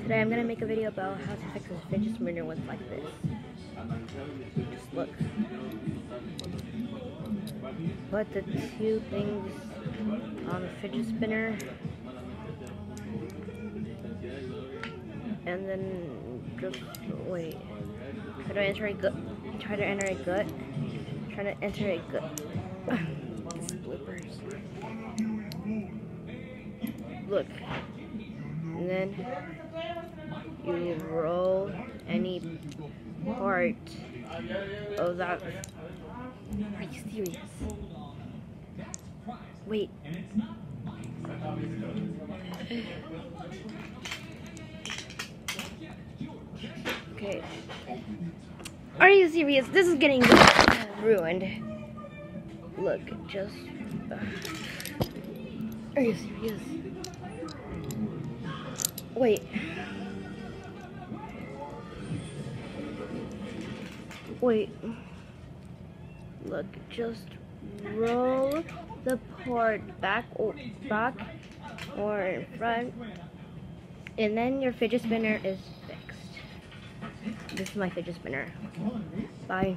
Today I'm gonna make a video about how to fix a fidget spinner with like this. Just look. Put the two things on the fidget spinner, and then just wait. Try to enter a gut. Try to enter a gut. Try to enter a gut. This is bloopers. Look. And then you roll any part of that. Are you serious? Wait. Okay. Are you serious? This is getting ruined. Look, just. Are you serious? Wait. Wait. Look, just roll the part back or in front, and then your fidget spinner is fixed. This is my fidget spinner. Bye.